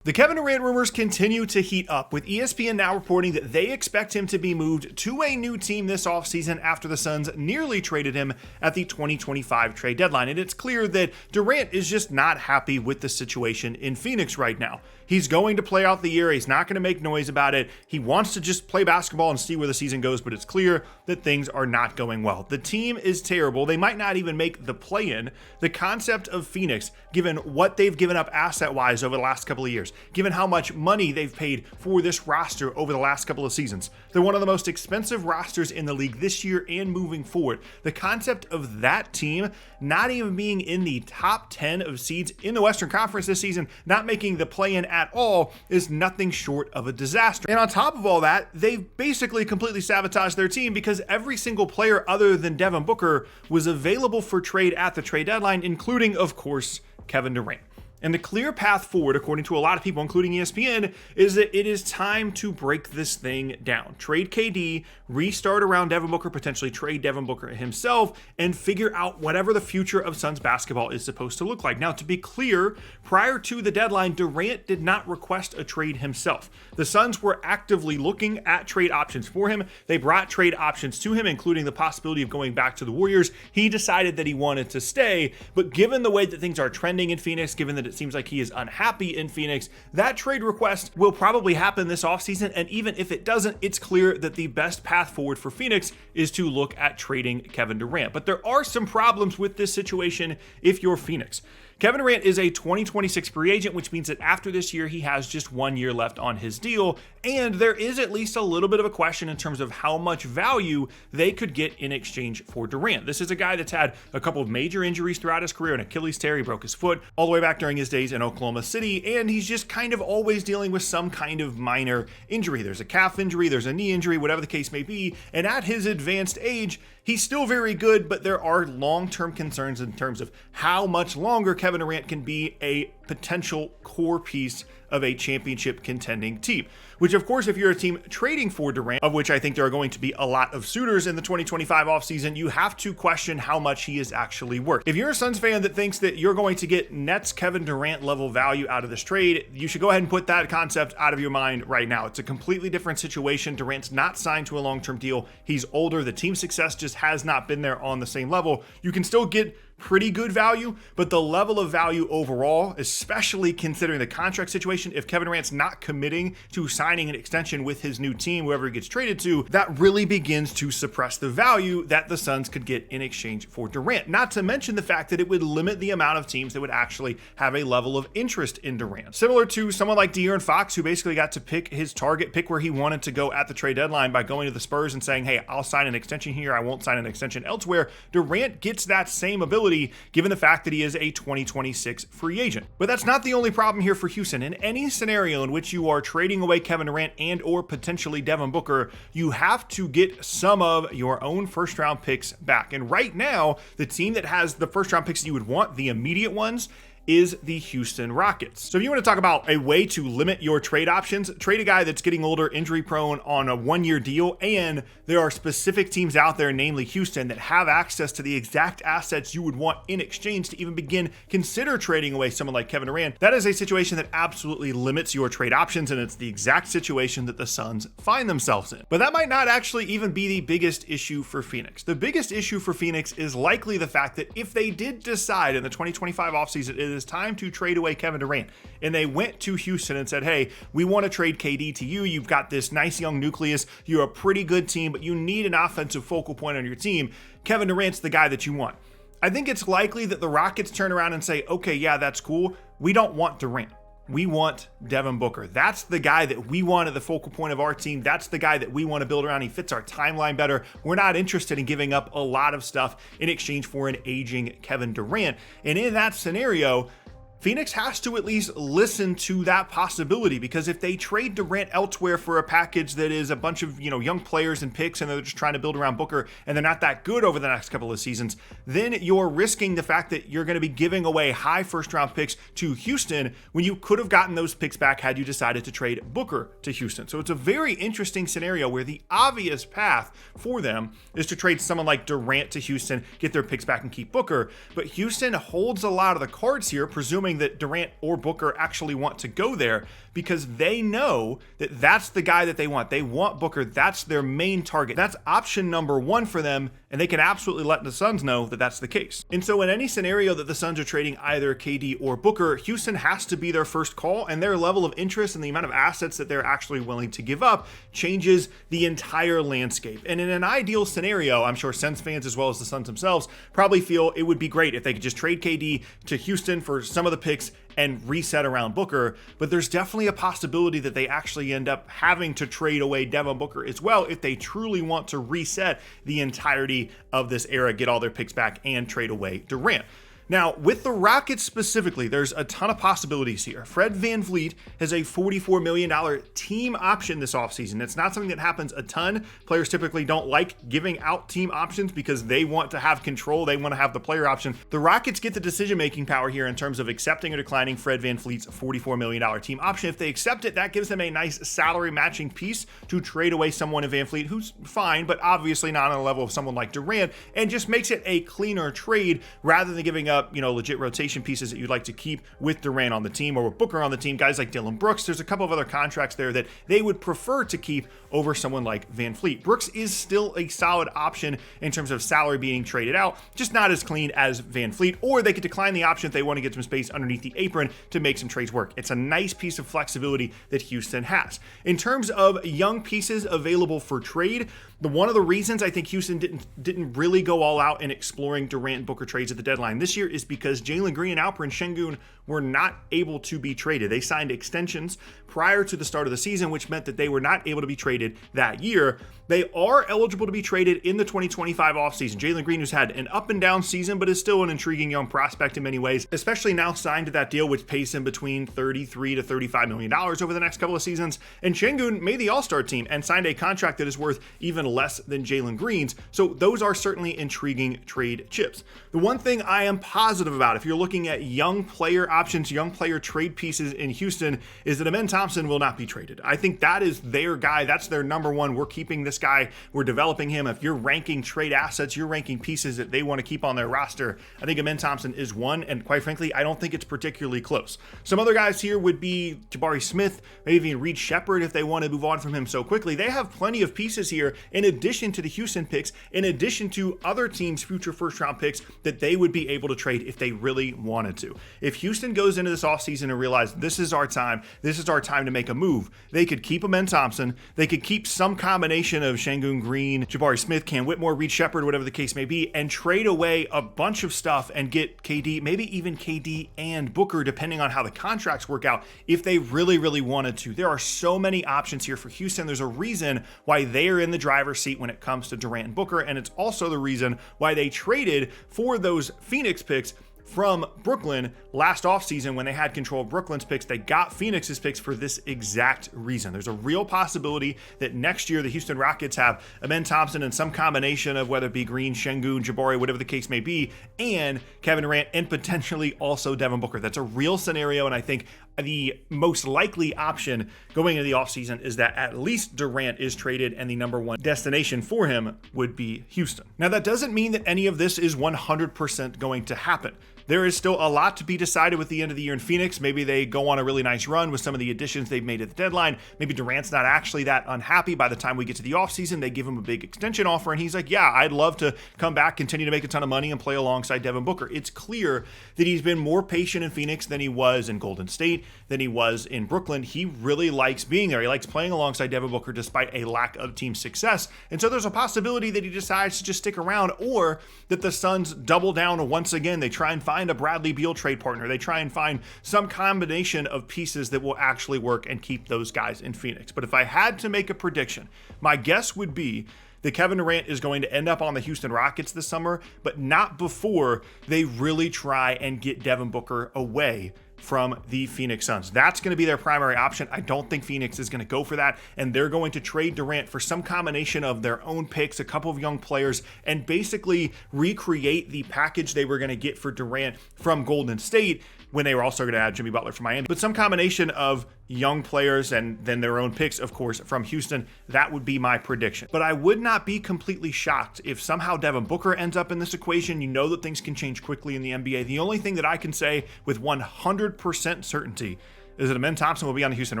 The Kevin Durant rumors continue to heat up, with ESPN now reporting that they expect him to be moved to a new team this offseason after the Suns nearly traded him at the 2025 trade deadline. And it's clear that Durant is just not happy with the situation in Phoenix right now. He's going to play out the year. He's not going to make noise about it. He wants to just play basketball and see where the season goes, but it's clear that things are not going well. The team is terrible. They might not even make the play-in. The concept of Phoenix, given what they've given up asset-wise over the last couple of years, given how much money they've paid for this roster over the last couple of seasons. They're one of the most expensive rosters in the league this year and moving forward. The concept of that team not even being in the top 10 of seeds in the Western Conference this season, not making the play-in at all, is nothing short of a disaster. And on top of all that, they've basically completely sabotaged their team because every single player other than Devin Booker was available for trade at the trade deadline, including, of course, Kevin Durant. And the clear path forward, according to a lot of people, including ESPN, is that it is time to break this thing down. Trade KD, restart around Devin Booker, potentially trade Devin Booker himself, and figure out whatever the future of Suns basketball is supposed to look like. Now, to be clear, prior to the deadline, Durant did not request a trade himself. The Suns were actively looking at trade options for him. They brought trade options to him, including the possibility of going back to the Warriors. He decided that he wanted to stay, but given the way that things are trending in Phoenix, given that it seems like he is unhappy in Phoenix, that trade request will probably happen this offseason, and even if it doesn't, it's clear that the best path forward for Phoenix is to look at trading Kevin Durant. But there are some problems with this situation if you're Phoenix. Kevin Durant is a 2026 free agent, which means that after this year, he has just 1 year left on his deal. And there is at least a little bit of a question in terms of how much value they could get in exchange for Durant. This is a guy that's had a couple of major injuries throughout his career. An Achilles tear, he broke his foot all the way back during his days in Oklahoma City. And he's just kind of always dealing with some kind of minor injury. There's a calf injury, there's a knee injury, whatever the case may be. And at his advanced age, he's still very good, but there are long-term concerns in terms of how much longer Kevin Durant can be a potential core piece of a championship contending team. Which, of course, if you're a team trading for Durant, of which I think there are going to be a lot of suitors in the 2025 offseason, you have to question how much he is actually worth. If you're a Suns fan that thinks that you're going to get Nets Kevin Durant level value out of this trade, you should go ahead and put that concept out of your mind right now. It's a completely different situation. Durant's not signed to a long-term deal. He's older. The team success just has not been there on the same level. You can still get pretty good value, but the level of value overall, especially considering the contract situation, if Kevin Durant's not committing to signing an extension with his new team, whoever he gets traded to, that really begins to suppress the value that the Suns could get in exchange for Durant. Not to mention the fact that it would limit the amount of teams that would actually have a level of interest in Durant. Similar to someone like De'Aaron Fox, who basically got to pick his target, pick where he wanted to go at the trade deadline by going to the Spurs and saying, hey, I'll sign an extension here, I won't sign an extension elsewhere. Durant gets that same ability given the fact that he is a 2026 free agent. But that's not the only problem here for Houston. In any scenario in which you are trading away Kevin Durant and or potentially Devin Booker, you have to get some of your own first round picks back. And right now, the team that has the first round picks that you would want, the immediate ones, is the Houston Rockets. So if you want to talk about a way to limit your trade options, trade a guy that's getting older, injury prone on a 1 year deal, and there are specific teams out there, namely Houston, that have access to the exact assets you would want in exchange to even consider trading away someone like Kevin Durant. That is a situation that absolutely limits your trade options, and it's the exact situation that the Suns find themselves in. But that might not actually even be the biggest issue for Phoenix. The biggest issue for Phoenix is likely the fact that if they did decide in the 2025 offseason it is time to trade away Kevin Durant, and they went to Houston and said, hey, we want to trade KD to you. You've got this nice young nucleus. You're a pretty good team, but you need an offensive focal point on your team. Kevin Durant's the guy that you want. I think it's likely that the Rockets turn around and say, okay, yeah, that's cool. We don't want Durant. We want Devin Booker. That's the guy that we want at the focal point of our team. That's the guy that we want to build around. He fits our timeline better. We're not interested in giving up a lot of stuff in exchange for an aging Kevin Durant. And in that scenario, Phoenix has to at least listen to that possibility, because if they trade Durant elsewhere for a package that is a bunch of, young players and picks, and they're just trying to build around Booker, and they're not that good over the next couple of seasons, then you're risking the fact that you're going to be giving away high first round picks to Houston when you could have gotten those picks back had you decided to trade Booker to Houston. So it's a very interesting scenario where the obvious path for them is to trade someone like Durant to Houston, get their picks back and keep Booker. But Houston holds a lot of the cards here, presuming assuming that Durant or Booker actually want to go there, because they know that that's the guy that they want. They want Booker. That's their main target. That's option number one for them, and they can absolutely let the Suns know that that's the case. And so in any scenario that the Suns are trading either KD or Booker, Houston has to be their first call, and their level of interest and the amount of assets that they're actually willing to give up changes the entire landscape. And in an ideal scenario, I'm sure Suns fans as well as the Suns themselves probably feel it would be great if they could just trade KD to Houston for some of the picks and reset around Booker, but there's definitely a possibility that they actually end up having to trade away Devin Booker as well if they truly want to reset the entirety of this era, get all their picks back, and trade away Durant. Now, with the Rockets specifically, there's a ton of possibilities here. Fred VanVleet has a $44 million team option this offseason. It's not something that happens a ton. Players typically don't like giving out team options because they want to have control. They want to have the player option. The Rockets get the decision-making power here in terms of accepting or declining Fred VanVleet's $44 million team option. If they accept it, that gives them a nice salary matching piece to trade away someone in VanVleet who's fine, but obviously not on the level of someone like Durant, and just makes it a cleaner trade rather than giving up legit rotation pieces that you'd like to keep with Durant on the team or with Booker on the team. Guys like Dylan Brooks, there's a couple of other contracts there that they would prefer to keep over someone like VanVleet. Brooks is still a solid option in terms of salary being traded out, just not as clean as VanVleet, or they could decline the option if they want to get some space underneath the apron to make some trades work. It's a nice piece of flexibility that Houston has. In terms of young pieces available for trade, one of the reasons I think Houston didn't really go all out in exploring Durant and Booker trades at the deadline this year is because Jalen Green and Alperen Sengun were not able to be traded. They signed extensions prior to the start of the season, which meant that they were not able to be traded that year. They are eligible to be traded in the 2025 offseason. Jalen Green, who's had an up and down season, but is still an intriguing young prospect in many ways, especially now signed to that deal, which pays him between $33 to $35 million over the next couple of seasons. And Sengun made the All-Star team and signed a contract that is worth even less than Jalen Green's. So those are certainly intriguing trade chips. The one thing I am positive about, if you're looking at young player options, young player trade pieces in Houston, is that Amen Thompson will not be traded. I think that is their guy. That's their number one. We're keeping this guy. We're developing him. If you're ranking trade assets, you're ranking pieces that they want to keep on their roster. I think Amen Thompson is one, and quite frankly, I don't think it's particularly close. Some other guys here would be Jabari Smith, maybe even Reed Shepherd if they want to move on from him so quickly. They have plenty of pieces here in addition to the Houston picks, in addition to other teams' future first-round picks that they would be able to trade if they really wanted to. If Houston goes into this offseason and realize this is our time to make a move, they could keep Amen Thompson, they could keep some combination of Sengun, Green, Jabari Smith, Cam Whitmore, Reed Shepherd, whatever the case may be, and trade away a bunch of stuff and get KD, maybe even KD and Booker, depending on how the contracts work out, if they really, really wanted to. There are so many options here for Houston. There's a reason why they are in the driver's seat when it comes to Durant and Booker, and it's also the reason why they traded for those Phoenix picks from Brooklyn last offseason. When they had control of Brooklyn's picks, they got Phoenix's picks for this exact reason. There's a real possibility that next year the Houston Rockets have Amen Thompson and some combination of whether it be Green, Sengun, Jabari, whatever the case may be, and Kevin Durant, and potentially also Devin Booker. That's a real scenario, and I think the most likely option going into the offseason is that at least Durant is traded and the number one destination for him would be Houston. Now, that doesn't mean that any of this is 100% going to happen. There is still a lot to be decided with the end of the year in Phoenix. Maybe they go on a really nice run with some of the additions they've made at the deadline. Maybe Durant's not actually that unhappy. By the time we get to the offseason, they give him a big extension offer, and he's like, yeah, I'd love to come back, continue to make a ton of money, and play alongside Devin Booker. It's clear that he's been more patient in Phoenix than he was in Golden State, than he was in Brooklyn. He really likes being there. He likes playing alongside Devin Booker despite a lack of team success. And so there's a possibility that he decides to just stick around, or that the Suns double down once again. They try and find a Bradley Beal trade partner. They try and find some combination of pieces that will actually work and keep those guys in Phoenix. But if I had to make a prediction, my guess would be that Kevin Durant is going to end up on the Houston Rockets this summer, but not before they really try and get Devin Booker away from the Phoenix Suns. That's going to be their primary option. I don't think Phoenix is going to go for that, and they're going to trade Durant for some combination of their own picks, a couple of young players, and basically recreate the package they were going to get for Durant from Golden State, when they were also going to add Jimmy Butler from Miami. But some combination of young players and then their own picks, of course, from Houston, that would be my prediction. But I would not be completely shocked if somehow Devin Booker ends up in this equation. You know that things can change quickly in the NBA. The only thing that I can say with 100% certainty is that Amen Thompson will be on the Houston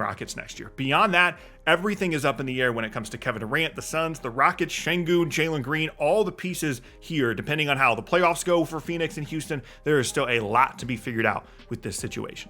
Rockets next year. Beyond that, everything is up in the air when it comes to Kevin Durant, the Suns, the Rockets, Şengün, Jalen Green, all the pieces here, depending on how the playoffs go for Phoenix and Houston. There is still a lot to be figured out with this situation.